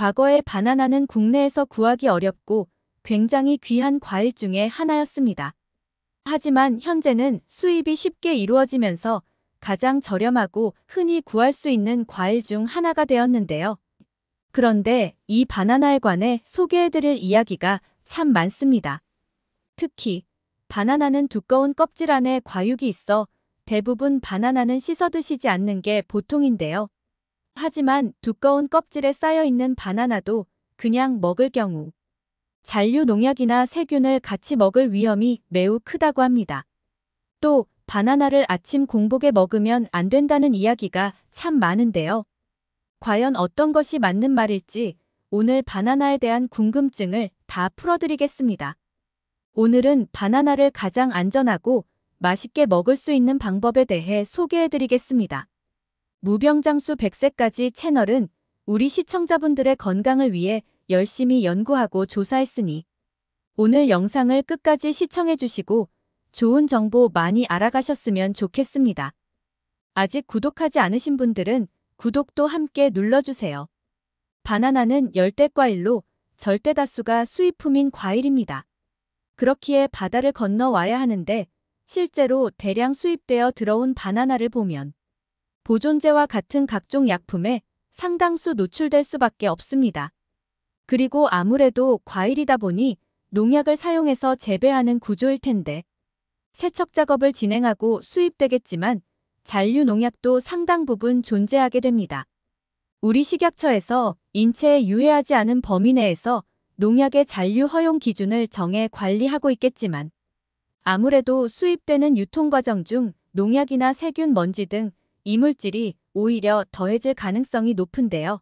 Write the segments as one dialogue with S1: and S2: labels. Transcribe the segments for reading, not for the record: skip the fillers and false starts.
S1: 과거에 바나나는 국내에서 구하기 어렵고 굉장히 귀한 과일 중에 하나였습니다. 하지만 현재는 수입이 쉽게 이루어지면서 가장 저렴하고 흔히 구할 수 있는 과일 중 하나가 되었는데요. 그런데 이 바나나에 관해 소개해드릴 이야기가 참 많습니다. 특히 바나나는 두꺼운 껍질 안에 과육이 있어 대부분 바나나는 씻어 드시지 않는 게 보통인데요. 하지만 두꺼운 껍질에 쌓여있는 바나나도 그냥 먹을 경우 잔류 농약이나 세균을 같이 먹을 위험이 매우 크다고 합니다. 또 바나나를 아침 공복에 먹으면 안 된다는 이야기가 참 많은데요. 과연 어떤 것이 맞는 말일지 오늘 바나나에 대한 궁금증을 다 풀어드리겠습니다. 오늘은 바나나를 가장 안전하고 맛있게 먹을 수 있는 방법에 대해 소개해드리겠습니다. 무병장수 100세까지 채널은 우리 시청자분들의 건강을 위해 열심히 연구하고 조사했으니 오늘 영상을 끝까지 시청해주시고 좋은 정보 많이 알아가셨으면 좋겠습니다. 아직 구독하지 않으신 분들은 구독도 함께 눌러주세요. 바나나는 열대과일로 절대다수가 수입품인 과일입니다. 그렇기에 바다를 건너 와야 하는데 실제로 대량 수입되어 들어온 바나나를 보면 보존제와 같은 각종 약품에 상당수 노출될 수밖에 없습니다. 그리고 아무래도 과일이다 보니 농약을 사용해서 재배하는 구조일 텐데 세척 작업을 진행하고 수입되겠지만 잔류 농약도 상당 부분 존재하게 됩니다. 우리 식약처에서 인체에 유해하지 않은 범위 내에서 농약의 잔류 허용 기준을 정해 관리하고 있겠지만 아무래도 수입되는 유통 과정 중 농약이나 세균, 먼지 등 이물질이 오히려 더해질 가능성이 높은데요.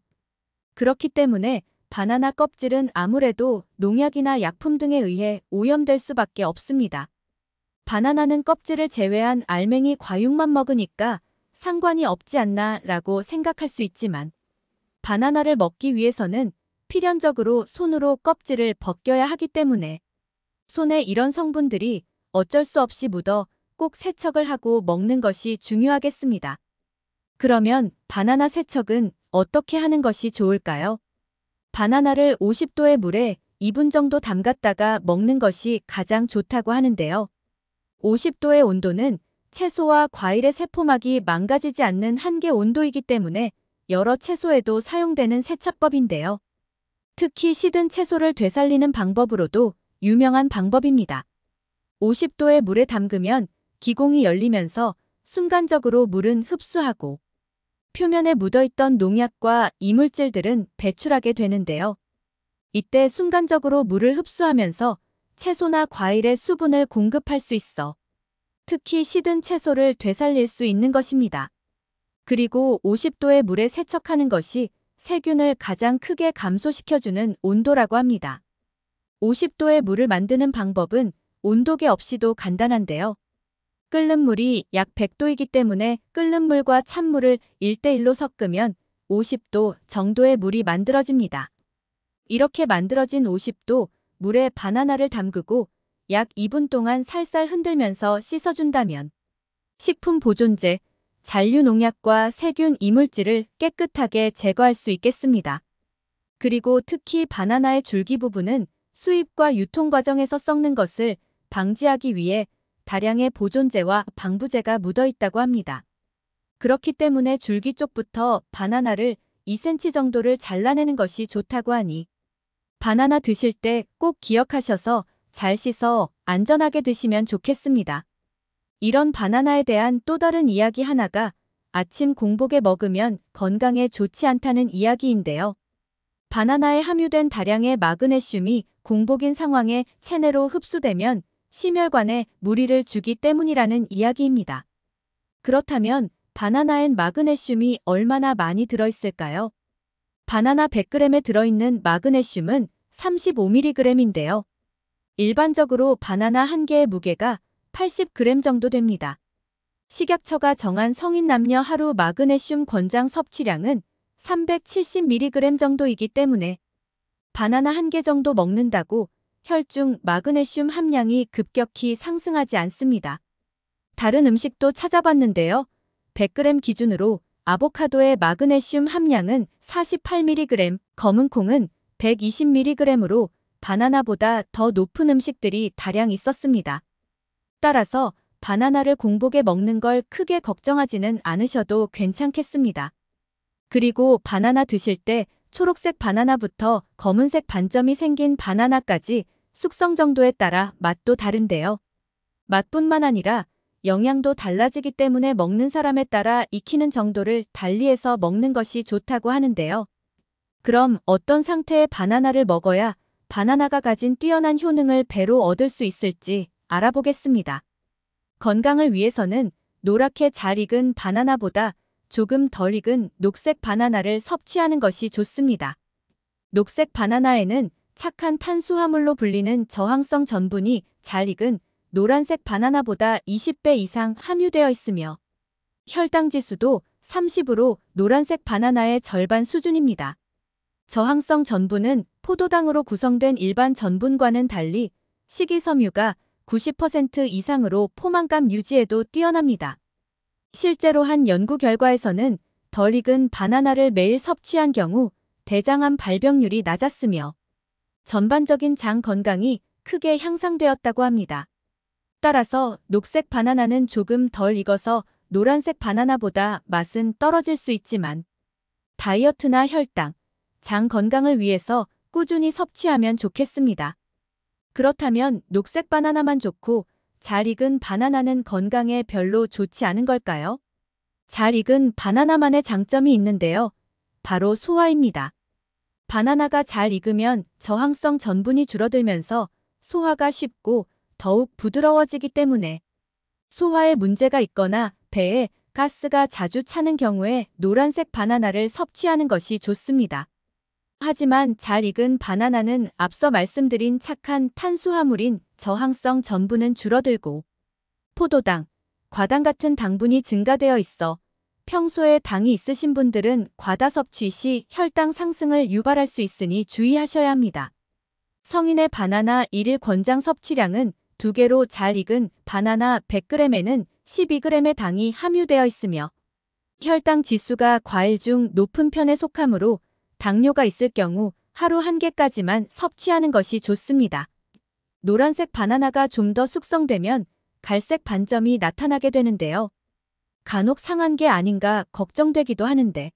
S1: 그렇기 때문에 바나나 껍질은 아무래도 농약이나 약품 등에 의해 오염될 수밖에 없습니다. 바나나는 껍질을 제외한 알맹이 과육만 먹으니까 상관이 없지 않나 라고 생각할 수 있지만 바나나를 먹기 위해서는 필연적으로 손으로 껍질을 벗겨야 하기 때문에 손에 이런 성분들이 어쩔 수 없이 묻어 꼭 세척을 하고 먹는 것이 중요하겠습니다. 그러면 바나나 세척은 어떻게 하는 것이 좋을까요? 바나나를 50도의 물에 2분 정도 담갔다가 먹는 것이 가장 좋다고 하는데요. 50도의 온도는 채소와 과일의 세포막이 망가지지 않는 한계 온도이기 때문에 여러 채소에도 사용되는 세척법인데요. 특히 시든 채소를 되살리는 방법으로도 유명한 방법입니다. 50도의 물에 담그면 기공이 열리면서 순간적으로 물은 흡수하고 표면에 묻어있던 농약과 이물질들은 배출하게 되는데요. 이때 순간적으로 물을 흡수하면서 채소나 과일의 수분을 공급할 수 있어 특히 시든 채소를 되살릴 수 있는 것입니다. 그리고 50도의 물에 세척하는 것이 세균을 가장 크게 감소시켜주는 온도라고 합니다. 50도의 물을 만드는 방법은 온도계 없이도 간단한데요. 끓는 물이 약 100도이기 때문에 끓는 물과 찬물을 1:1로 섞으면 50도 정도의 물이 만들어집니다. 이렇게 만들어진 50도 물에 바나나를 담그고 약 2분 동안 살살 흔들면서 씻어준다면 식품 보존제, 잔류 농약과 세균 이물질을 깨끗하게 제거할 수 있겠습니다. 그리고 특히 바나나의 줄기 부분은 수입과 유통 과정에서 썩는 것을 방지하기 위해 다량의 보존제와 방부제가 묻어 있다고 합니다. 그렇기 때문에 줄기 쪽부터 바나나를 2cm 정도를 잘라내는 것이 좋다고 하니 바나나 드실 때 꼭 기억하셔서 잘 씻어 안전하게 드시면 좋겠습니다. 이런 바나나에 대한 또 다른 이야기 하나가 아침 공복에 먹으면 건강에 좋지 않다는 이야기인데요. 바나나에 함유된 다량의 마그네슘이 공복인 상황에 체내로 흡수되면 심혈관에 무리를 주기 때문이라는 이야기입니다. 그렇다면 바나나엔 마그네슘이 얼마나 많이 들어있을까요? 바나나 100g에 들어있는 마그네슘은 35mg인데요. 일반적으로 바나나 한 개의 무게가 80g 정도 됩니다. 식약처가 정한 성인 남녀 하루 마그네슘 권장 섭취량은 370mg 정도이기 때문에 바나나 한 개 정도 먹는다고 혈중 마그네슘 함량이 급격히 상승하지 않습니다. 다른 음식도 찾아봤는데요. 100g 기준으로 아보카도의 마그네슘 함량은 48mg, 검은 콩은 120mg으로 바나나보다 더 높은 음식들이 다량 있었습니다. 따라서 바나나를 공복에 먹는 걸 크게 걱정하지는 않으셔도 괜찮겠습니다. 그리고 바나나 드실 때 초록색 바나나부터 검은색 반점이 생긴 바나나까지 숙성 정도에 따라 맛도 다른데요. 맛뿐만 아니라 영양도 달라지기 때문에 먹는 사람에 따라 익히는 정도를 달리해서 먹는 것이 좋다고 하는데요. 그럼 어떤 상태의 바나나를 먹어야 바나나가 가진 뛰어난 효능을 배로 얻을 수 있을지 알아보겠습니다. 건강을 위해서는 노랗게 잘 익은 바나나보다 조금 덜 익은 녹색 바나나를 섭취하는 것이 좋습니다. 녹색 바나나에는 착한 탄수화물로 불리는 저항성 전분이 잘 익은 노란색 바나나보다 20배 이상 함유되어 있으며 혈당 지수도 30으로 노란색 바나나의 절반 수준입니다. 저항성 전분은 포도당으로 구성된 일반 전분과는 달리 식이섬유가 90% 이상으로 포만감 유지에도 뛰어납니다. 실제로 한 연구 결과에서는 덜 익은 바나나를 매일 섭취한 경우 대장암 발병률이 낮았으며 전반적인 장 건강이 크게 향상되었다고 합니다. 따라서 녹색 바나나는 조금 덜 익어서 노란색 바나나보다 맛은 떨어질 수 있지만 다이어트나 혈당, 장 건강을 위해서 꾸준히 섭취하면 좋겠습니다. 그렇다면 녹색 바나나만 좋고 잘 익은 바나나는 건강에 별로 좋지 않은 걸까요? 잘 익은 바나나만의 장점이 있는데요. 바로 소화입니다. 바나나가 잘 익으면 저항성 전분이 줄어들면서 소화가 쉽고 더욱 부드러워지기 때문에 소화에 문제가 있거나 배에 가스가 자주 차는 경우에 노란색 바나나를 섭취하는 것이 좋습니다. 하지만 잘 익은 바나나는 앞서 말씀드린 착한 탄수화물인 저항성 전분은 줄어들고 포도당, 과당 같은 당분이 증가되어 있어 평소에 당이 있으신 분들은 과다 섭취 시 혈당 상승을 유발할 수 있으니 주의하셔야 합니다. 성인의 바나나 1일 권장 섭취량은 2개로 잘 익은 바나나 100g에는 12g의 당이 함유되어 있으며 혈당 지수가 과일 중 높은 편에 속하므로 당뇨가 있을 경우 하루 1개까지만 섭취하는 것이 좋습니다. 노란색 바나나가 좀 더 숙성되면 갈색 반점이 나타나게 되는데요. 간혹 상한 게 아닌가 걱정되기도 하는데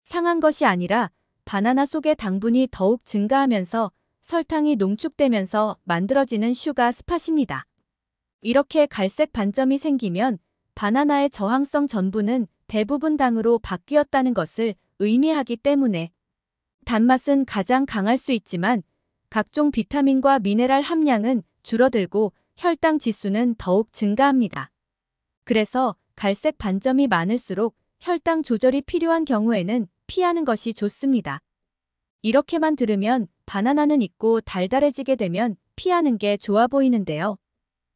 S1: 상한 것이 아니라 바나나 속의 당분이 더욱 증가하면서 설탕이 농축되면서 만들어지는 슈가 스팟입니다. 이렇게 갈색 반점이 생기면 바나나의 저항성 전분은 대부분 당으로 바뀌었다는 것을 의미하기 때문에 단맛은 가장 강할 수 있지만 각종 비타민과 미네랄 함량은 줄어들고 혈당 지수는 더욱 증가합니다. 그래서 갈색 반점이 많을수록 혈당 조절이 필요한 경우에는 피하는 것이 좋습니다. 이렇게만 들으면 바나나는 익고 달달해지게 되면 피하는 게 좋아 보이는데요.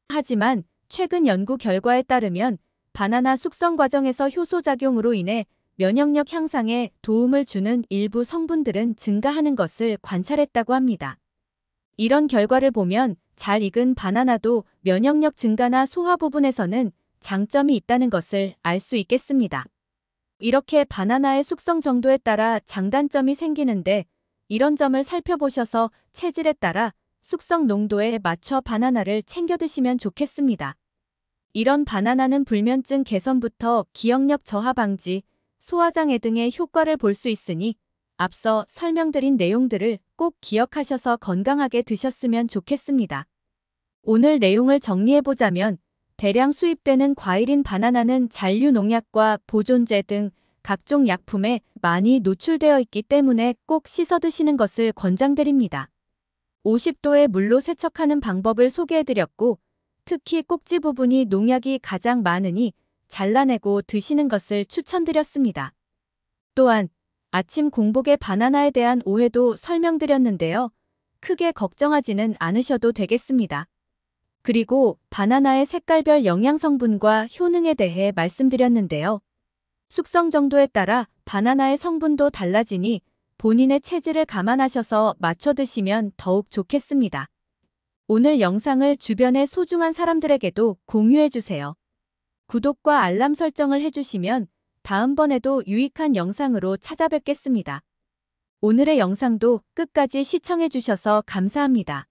S1: 하지만 최근 연구 결과에 따르면 바나나 숙성 과정에서 효소작용으로 인해 면역력 향상에 도움을 주는 일부 성분들은 증가하는 것을 관찰했다고 합니다. 이런 결과를 보면 잘 익은 바나나도 면역력 증가나 소화 부분에서는 장점이 있다는 것을 알 수 있겠습니다. 이렇게 바나나의 숙성 정도에 따라 장단점이 생기는데 이런 점을 살펴보셔서 체질에 따라 숙성 농도에 맞춰 바나나를 챙겨 드시면 좋겠습니다. 이런 바나나는 불면증 개선부터 기억력 저하 방지, 소화장애 등의 효과를 볼 수 있으니 앞서 설명드린 내용들을 꼭 기억하셔서 건강하게 드셨으면 좋겠습니다. 오늘 내용을 정리해보자면 대량 수입되는 과일인 바나나는 잔류 농약과 보존제 등 각종 약품에 많이 노출되어 있기 때문에 꼭 씻어 드시는 것을 권장드립니다. 50도의 물로 세척하는 방법을 소개해드렸고 특히 꼭지 부분이 농약이 가장 많으니 잘라내고 드시는 것을 추천드렸습니다. 또한 아침 공복에 바나나에 대한 오해도 설명드렸는데요. 크게 걱정하지는 않으셔도 되겠습니다. 그리고 바나나의 색깔별 영양성분과 효능에 대해 말씀드렸는데요. 숙성 정도에 따라 바나나의 성분도 달라지니 본인의 체질을 감안하셔서 맞춰 드시면 더욱 좋겠습니다. 오늘 영상을 주변의 소중한 사람들에게도 공유해주세요. 구독과 알람 설정을 해주시면 다음번에도 유익한 영상으로 찾아뵙겠습니다. 오늘의 영상도 끝까지 시청해주셔서 감사합니다.